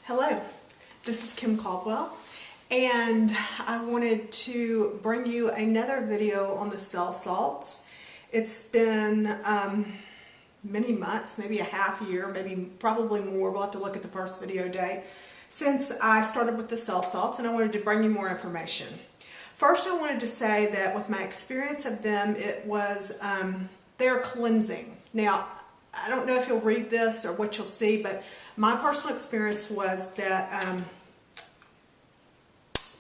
Hello, this is Kim Caldwell, and I wanted to bring you another video on the cell salts. It's been many months, maybe a half year, probably more. We'll have to look at the first video date since I started with the cell salts, and I wanted to bring you more information. First, I wanted to say that with my experience of them, it was they're cleansing. Now, I don't know if you'll read this or what you'll see, but my personal experience was that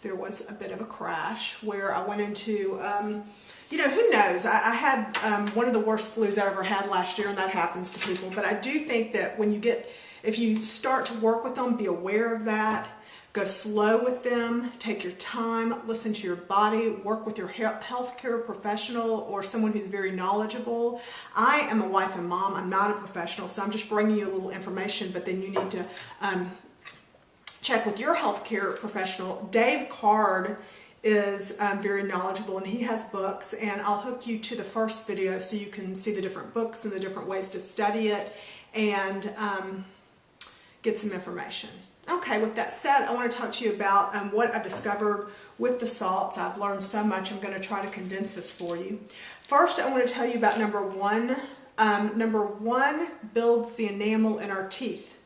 there was a bit of a crash where I went into, who knows? I had one of the worst flus I ever had last year, and that happens to people. But I do think that if you start to work with them, be aware of that. Go slow with them, take your time, listen to your body, work with your healthcare professional or someone who's very knowledgeable. I am a wife and mom. I'm not a professional, so I'm just bringing you a little information, but then you need to check with your healthcare professional. Dave Card is very knowledgeable, and he has books, and I'll hook you to the first video so you can see the different books and the different ways to study it and get some information. Okay, with that said, I want to talk to you about what I discovered with the salts. I've learned so much. I'm going to try to condense this for you. First, I want to tell you about number one. Number one builds the enamel in our teeth.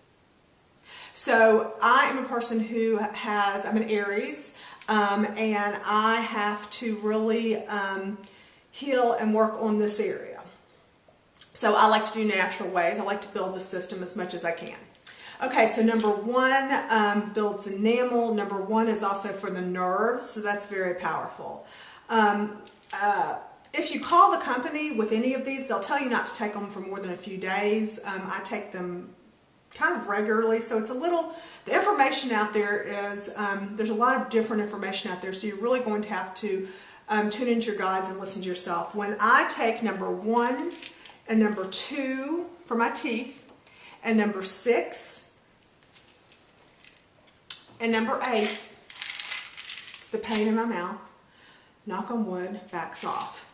So I am a person who I'm an Aries, and I have to really heal and work on this area. So I like to do natural ways. I like to build the system as much as I can. Okay, so number one builds enamel. Number one is also for the nerves, so that's very powerful. If you call the company with any of these, they'll tell you not to take them for more than a few days. I take them kind of regularly, so it's the information out there is, there's a lot of different information out there, so you're really going to have to tune into your guides and listen to yourself. When I take number one and number two for my teeth, and number 6, and number 8, the pain in my mouth, knock on wood, backs off.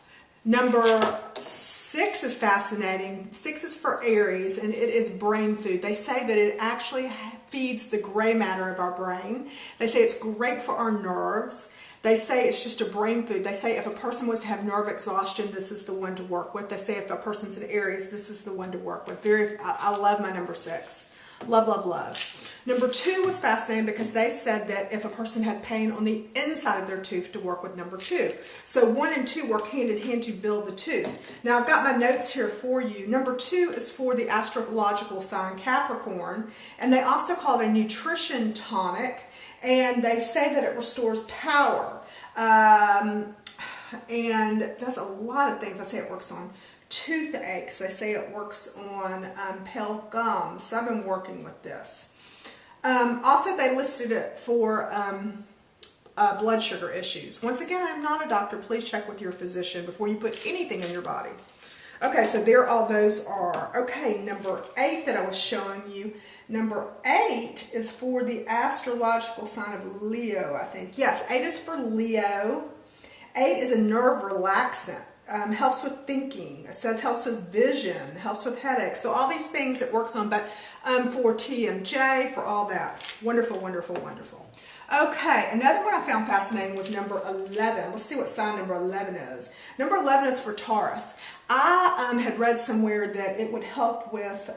Number 6 is fascinating. 6 is for Aries, and it is brain food. They say that it actually feeds the gray matter of our brain. They say it's great for our nerves. They say it's just a brain food. They say if a person was to have nerve exhaustion, this is the one to work with. They say if a person's an Aries, this is the one to work with. I love my number 6. Love, love, love. Number 2 was fascinating because they said that if a person had pain on the inside of their tooth, to work with number 2. So 1 and 2 work hand in hand to build the tooth. Now I've got my notes here for you. Number 2 is for the astrological sign Capricorn, and they also call it a nutrition tonic, and they say that it restores power and does a lot of things. I say it works on toothaches. They say it works on pale gums. So I've been working with this. Also, they listed it for blood sugar issues. Once again, I'm not a doctor. Please check with your physician before you put anything in your body. Okay, so there all those are. Okay, number 8 that I was showing you. Number 8 is for the astrological sign of Leo, I think. Yes, 8 is for Leo. 8 is a nerve relaxant. Helps with thinking. It says helps with vision, helps with headaches. So all these things it works on, but for TMJ, for all that. Wonderful, wonderful, wonderful. Okay, another one I found fascinating was number 11. Let's see what sign number 11 is. Number 11 is for Taurus. I had read somewhere that it would help with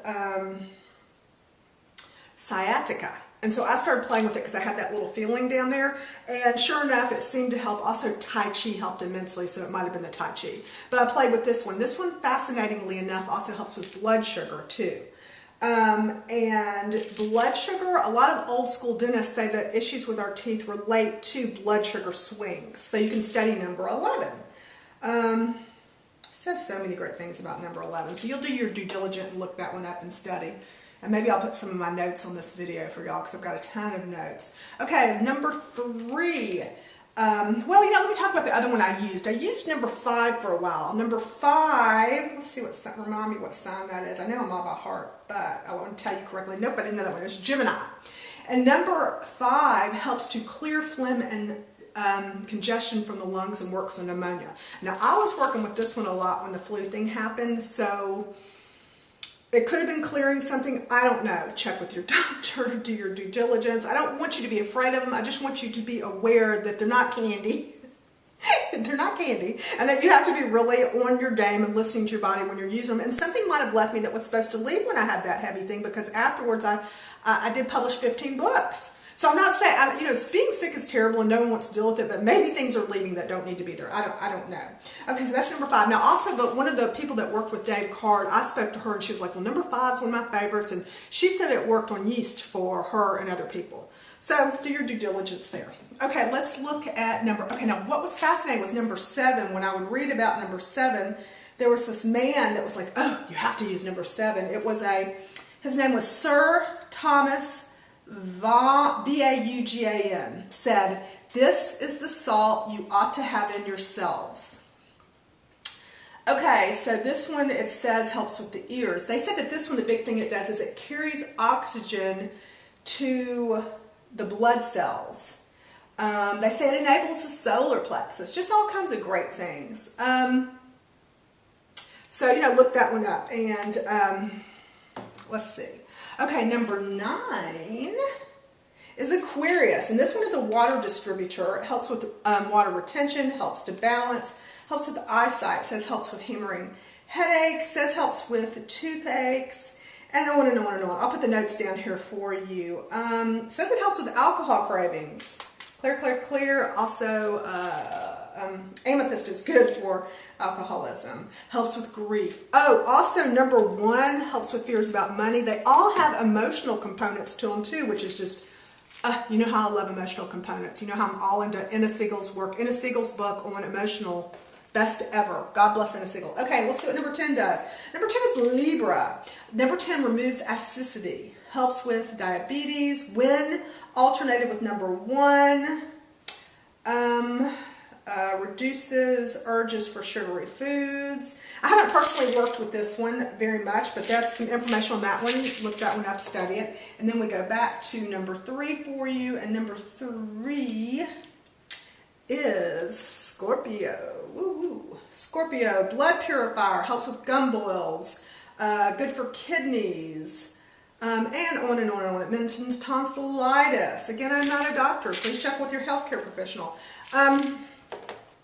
sciatica. And so I started playing with it because I had that little feeling down there. And sure enough, it seemed to help. Also, Tai Chi helped immensely, so it might have been the Tai Chi. But I played with this one. This one, fascinatingly enough, also helps with blood sugar, too. And blood sugar, a lot of old school dentists say that issues with our teeth relate to blood sugar swings. So you can study number 11. It says so many great things about number 11. So you'll do your due diligence and look that one up and study. And maybe I'll put some of my notes on this video for y'all because I've got a ton of notes. Okay, number 3. Let me talk about the other one I used. I used number 5 for a while. Number 5, let's see remind me what sign that is. I know I'm all by heart, but I won't tell you correctly. Nope, I didn't know that one. It's Gemini. And number 5 helps to clear phlegm and congestion from the lungs and works on pneumonia. Now, I was working with this one a lot when the flu thing happened, so It could have been clearing something. I don't know. Check with your doctor. Do your due diligence. I don't want you to be afraid of them. I just want you to be aware that they're not candy. They're not candy. And that you have to be really on your game and listening to your body when you're using them. And something might have left me that was supposed to leave when I had that heavy thing, because afterwards I did publish 15 books. So I'm not saying, you know, being sick is terrible and no one wants to deal with it, but maybe things are leaving that don't need to be there. I don't know. Okay, so that's number 5. Now, also, one of the people that worked with Dave Card, I spoke to her and she was like, well, number 5 is one of my favorites. And she said it worked on yeast for her and other people. So do your due diligence there. Okay, let's look at okay, now what was fascinating was number 7. When I would read about number 7, there was this man that was like, oh, you have to use number 7. His name was Sir Thomas Vaugan, said, this is the salt you ought to have in yourselves. Okay, so this one, it says, helps with the ears. They said that this one, the big thing it does is it carries oxygen to the blood cells. They say it enables the solar plexus, just all kinds of great things. So, you know, look that one up. And let's see. Okay, number 9 is Aquarius, and this one is a water distributor. It helps with water retention, helps to balance, helps with eyesight, says helps with hammering headaches, says helps with toothaches, and on and on and on. I'll put the notes down here for you. Says it helps with alcohol cravings. Clear, clear, clear. Also, amethyst is good for alcoholism. Helps with grief. Oh, also number 1 helps with fears about money. They all have emotional components to them too, which is just, you know how I love emotional components. You know how I'm all into Ina Siegel's work. Ina Siegel's book on emotional, best ever. God bless Ina Siegel. Okay, let's see what number 10 does. Number 10 is Libra. Number 10 removes acidity. Helps with diabetes when alternated with number 1. Reduces urges for sugary foods. I haven't personally worked with this one very much, but that's some information on that one. Look that one up, study it. And then we go back to number 3 for you, and number 3 is Scorpio. Woo woo. Scorpio, blood purifier, helps with gum boils, good for kidneys, and on and on and on. It mentions tonsillitis. Again, I'm not a doctor. Please check with your healthcare professional.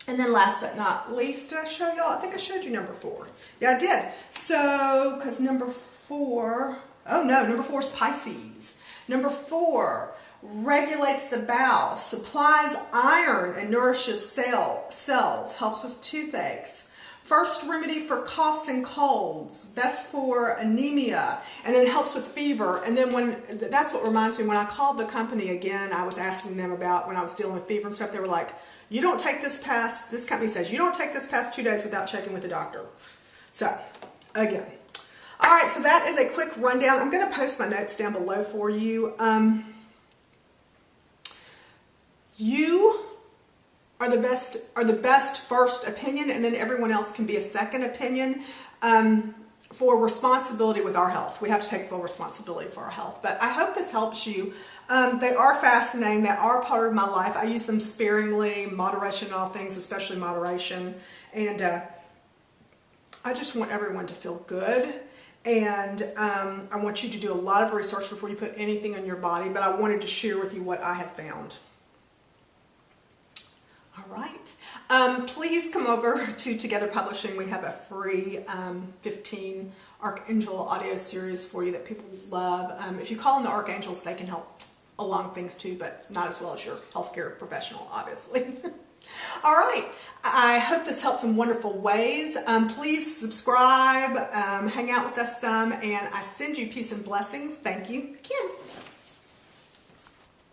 And then last but not least, did I show y'all? I think I showed you number 4. Yeah, I did. So, because number 4, oh no, number 4 is Pisces. Number 4 regulates the bowel, supplies iron and nourishes cells, helps with toothaches. First remedy for coughs and colds, best for anemia, and then it helps with fever. And then that's what reminds me, when I called the company again, I was asking them about when I was dealing with fever and stuff, they were like, you don't take this past, this company says, you don't take this past 2 days without checking with the doctor. So, again. All right, so that is a quick rundown. I'm going to post my notes down below for you. You are the best first opinion, and then everyone else can be a second opinion for responsibility with our health. We have to take full responsibility for our health. But I hope this helps you. They are fascinating. They are part of my life. I use them sparingly, moderation in all things, especially moderation. And I just want everyone to feel good. And I want you to do a lot of research before you put anything on your body. But I wanted to share with you what I have found. All right. Please come over to Together Publishing. We have a free 15 Archangel audio series for you that people love. If you call them the Archangels, they can help along things too, but not as well as your healthcare professional, obviously. All right. I hope this helps in wonderful ways. Please subscribe, hang out with us some, and I send you peace and blessings. Thank you again.